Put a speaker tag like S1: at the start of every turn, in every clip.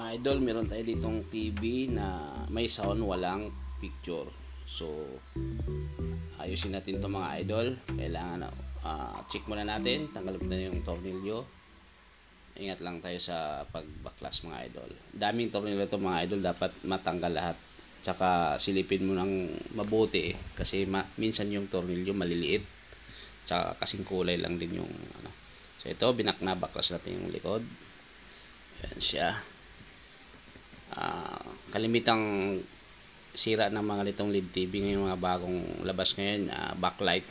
S1: Mga idol, meron tayo ditong TV na may sound, walang picture. So, ayusin natin to mga idol. Kailangan check muna natin. Tanggalin na yung tornilyo. Ingat lang tayo sa pagbaklas mga idol. Daming tornilyo to mga idol. Dapat matanggal lahat. Tsaka silipin mo ng mabuti kasi minsan yung tornilyo maliliit. Tsaka kasing kulay lang din yung ano. So ito, binaknabaklas natin yung likod. Ayan siya. Kalimitang sira ng mga litong LED TV ngayon, mga bagong labas ngayon, backlight,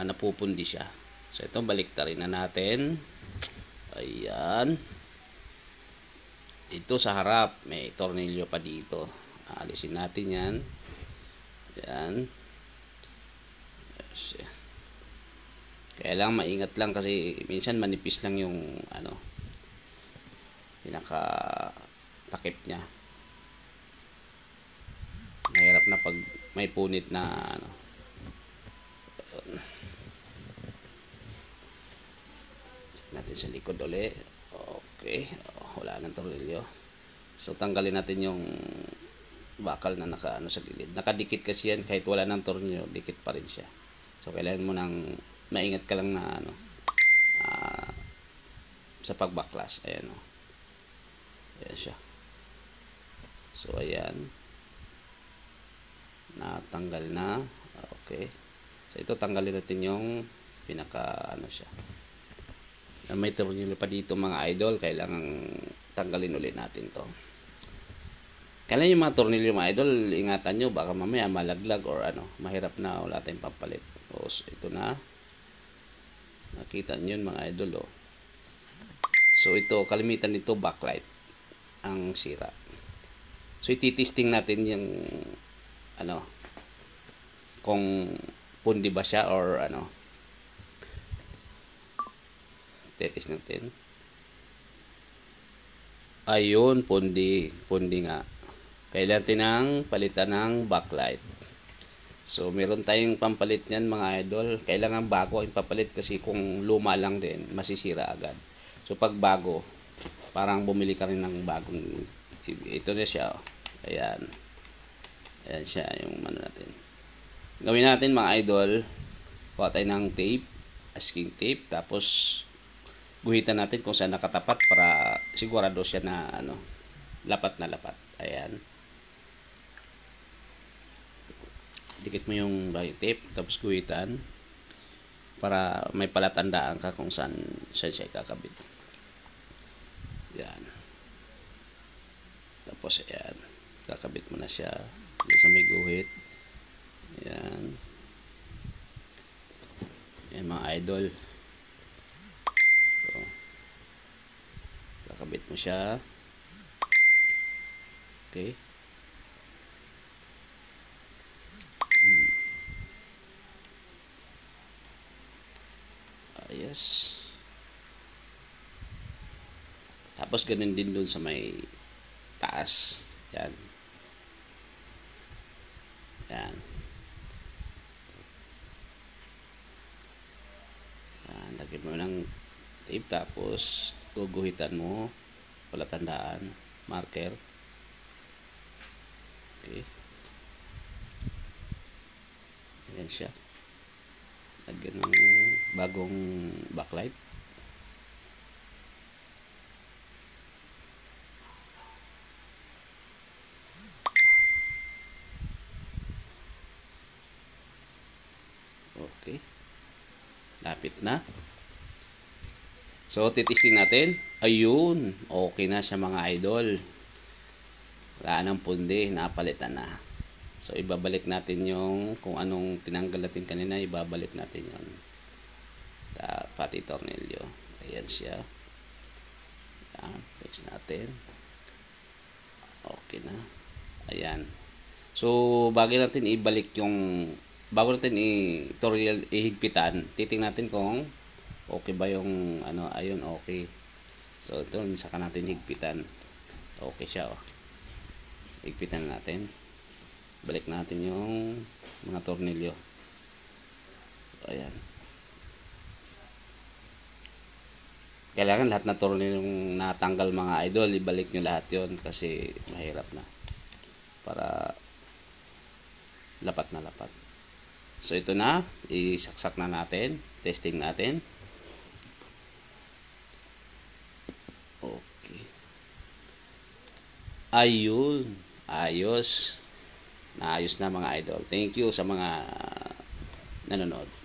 S1: napupundi siya. So ito, baliktarin na natin. Ayan, dito sa harap may tornilyo pa dito. Alisin natin yan. Ayan. Kaya lang maingat lang kasi minsan manipis lang yung ano, pinaka takip niya. Mahirap na pag may punit na ano. Check natin sa likod ulit. Okay, wala nang tornilyo. So tanggalin natin yung bakal na naka ano sa gilid. Nakadikit kasi yan, kahit wala nang tornilyo, dikit pa rin siya. So kailangan mo nang maingat ka lang na ano, sa pagbaklas. Ayan o. Ayan siya. So ayan, natanggal na. Okay, so ito, tanggalin natin yung pinaka ano siya. May tornilyo pa dito mga idol, kailangan tanggalin ulit natin to. Kailan yung mga tornilyo mga idol, ingatan nyo, baka mamaya malaglag or ano, mahirap na wala tayong pampalit. So ito na, nakita nyo yun mga idol. So ito, kalimitan nito backlight ang sira. So ititesting natin yung ano, kung pundi ba siya or ano. Tetest natin. Ayun, pundi nga. Kailangan tinang palitan ng backlight. So meron tayong pampalit niyan mga idol. Kailangan bago ang papalit kasi kung luma lang din, masisira agad. So pag bago, parang bumili ka rin ng bagong. Ito na siya. Ayan. Ayan siya yung ano natin. Gawin natin mga idol, kuha tayo ng tape, masking tape, tapos guhitan natin kung saan nakatapat para sigurado siya na ano, lapat na lapat. Ayan. Dikit mo yung tape, tapos guhitan para may palatandaan ka kung saan siya kakabit. Ayan. Tapos ayan, kakabit mo na siya sa may guhit. Ayan. Ayan mga idol. So, kakabit mo siya. Okay. Yes. Tapos ganun din dun sa may taas. Yan. Yan. Yan. Lagyan mo ng tape, tapos guguhitan mo, palatandaan, marker. Okay. Yan siya. Lagyan ng bagong backlight. Okay. Lapit na. So, titisting natin. Ayun. Okay na siya mga idol. Wala nang pundi. Napalitan na. So, ibabalik natin yung kung anong tinanggal natin kanina. Ibabalik natin yun. Pati tornilyo. Ayan siya. Ayan. Fix natin. Okay na. Ayan. So, bago natin ibalik yung bago natin i-tornilyo ihigpitan, titingnan natin kung okay ba yung ano. Ayun, okay. So ito, saka natin higpitan. Okay siya. Higpitan natin. Balik natin yung mga tornilyo. So ayan. Kailangan lahat na tornilyo yung natanggal mga idol, ibalik nyo lahat yon kasi mahirap na. Para lapat na lapat. So ito na, isaksak na natin, testing natin. Okay. Ayun, ayos. Naayos na mga idol. Thank you sa mga nanonood.